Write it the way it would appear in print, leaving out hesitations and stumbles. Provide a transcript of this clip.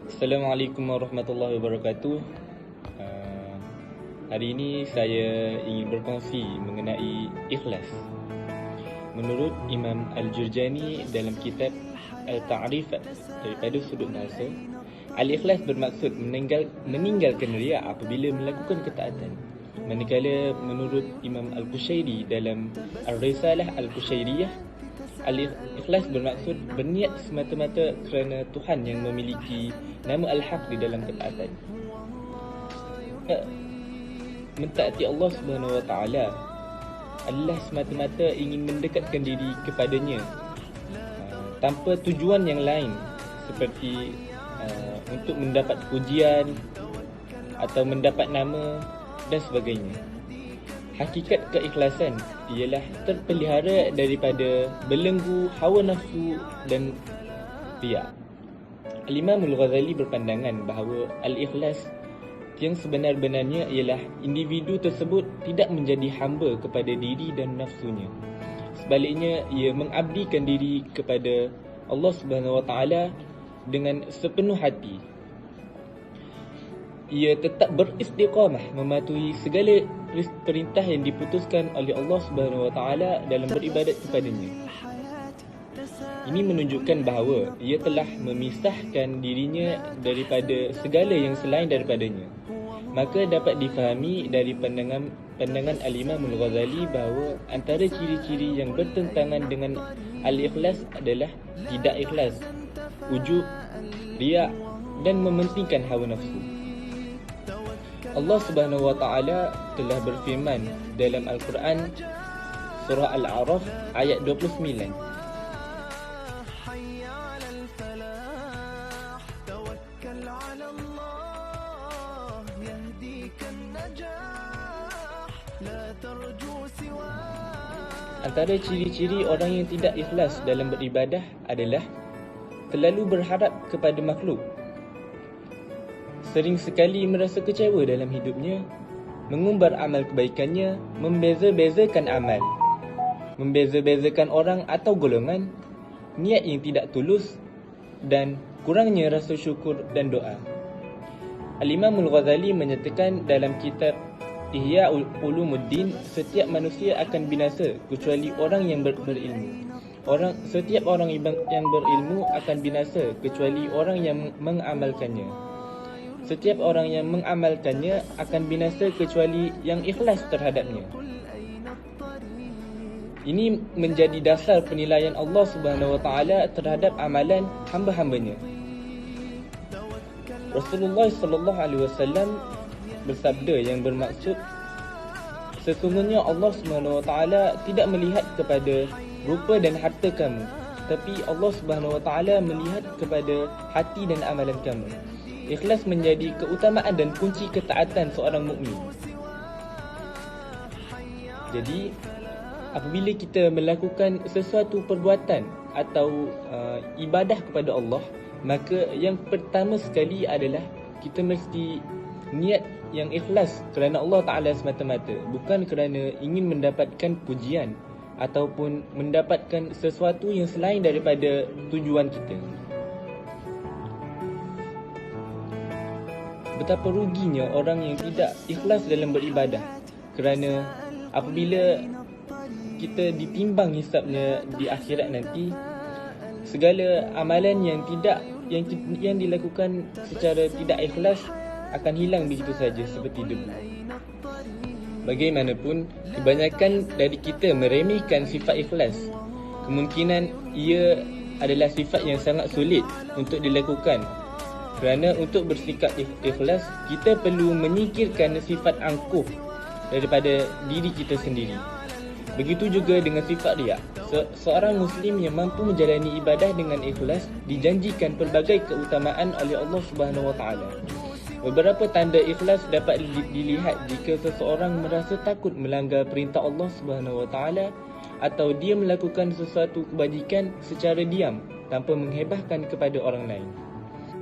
Assalamualaikum warahmatullahi wabarakatuh. Uh, Hari ini saya ingin berkongsi mengenai ikhlas. Menurut Imam Al-Jurjani dalam kitab Al-Ta'rif daripada sudut bahasa, al-ikhlas bermaksud meninggalkan riya apabila melakukan ketaatan. Manakala menurut Imam Al-Qushairi dalam Ar-Risalah Al-Qushairiyah, al-ikhlas bermaksud berniat semata-mata kerana Tuhan yang memiliki nama Al-Haq di dalam ketaatan. Mentaati Allah Subhanahu Wa Taala adalah semata-mata ingin mendekatkan diri kepadanya tanpa tujuan yang lain seperti untuk mendapat pujian atau mendapat nama dan sebagainya. Hakikat keikhlasan ialah terpelihara daripada belenggu hawa nafsu dan riya. Al-Imam Al-Ghazali berpandangan bahawa al-ikhlas yang sebenar-benarnya ialah individu tersebut tidak menjadi hamba kepada diri dan nafsunya. Sebaliknya, ia mengabdikan diri kepada Allah Subhanahu Wa Taala dengan sepenuh hati. Ia tetap beristiqamah mematuhi segala perintah yang diputuskan oleh Allah Subhanahu Wa Taala dalam beribadat kepadanya. Ini menunjukkan bahawa ia telah memisahkan dirinya daripada segala yang selain daripadanya. Maka dapat difahami dari pandangan Al-Imam Al-Ghazali bahawa antara ciri-ciri yang bertentangan dengan al-ikhlas adalah tidak ikhlas, ujub, riya dan mementingkan hawa nafsu. Allah Subhanahu Wa Taala telah berfirman dalam Al-Quran surah Al-A'raf ayat 29. Antara ciri-ciri orang yang tidak ikhlas dalam beribadah adalah terlalu berharap kepada makhluk, sering sekali merasa kecewa dalam hidupnya, mengumbar amal kebaikannya, membeza-bezakan amal, membeza-bezakan orang atau golongan, niat yang tidak tulus dan kurangnya rasa syukur dan doa. Al-Imam Al-Ghazali menyatakan dalam kitab Ihya Ulumuddin, setiap manusia akan binasa kecuali orang yang berilmu. Setiap orang yang berilmu akan binasa kecuali orang yang mengamalkannya. Setiap orang yang mengamalkannya akan binasa kecuali yang ikhlas terhadapnya. Ini menjadi dasar penilaian Allah Subhanahu Wa Taala terhadap amalan hamba-hambanya. Rasulullah sallallahu alaihi wasallam bersabda yang bermaksud, sesungguhnya Allah Subhanahu Wa Taala tidak melihat kepada rupa dan harta kamu, tapi Allah Subhanahu Wa Taala melihat kepada hati dan amalan kamu. Ikhlas menjadi keutamaan dan kunci ketaatan seorang mukmin. Jadi, apabila kita melakukan sesuatu perbuatan atau ibadah kepada Allah, maka yang pertama sekali adalah kita mesti niat yang ikhlas kerana Allah Ta'ala semata-mata, bukan kerana ingin mendapatkan pujian ataupun mendapatkan sesuatu yang selain daripada tujuan kita. Betapa ruginya orang yang tidak ikhlas dalam beribadah, kerana apabila kita ditimbang hisapnya di akhirat nanti, segala amalan yang dilakukan secara tidak ikhlas akan hilang begitu saja seperti debu. Bagaimanapun, kebanyakan dari kita meremehkan sifat ikhlas. Kemungkinan ia adalah sifat yang sangat sulit untuk dilakukan. Kerana untuk bersikap ikhlas, kita perlu menyingkirkan sifat angkuh daripada diri kita sendiri. Begitu juga dengan sifat riya. Seorang Muslim yang mampu menjalani ibadah dengan ikhlas dijanjikan pelbagai keutamaan oleh Allah Subhanahu Wa Taala. Beberapa tanda ikhlas dapat dilihat jika seseorang merasa takut melanggar perintah Allah Subhanahu Wa Taala atau dia melakukan sesuatu kebajikan secara diam tanpa menghebahkan kepada orang lain.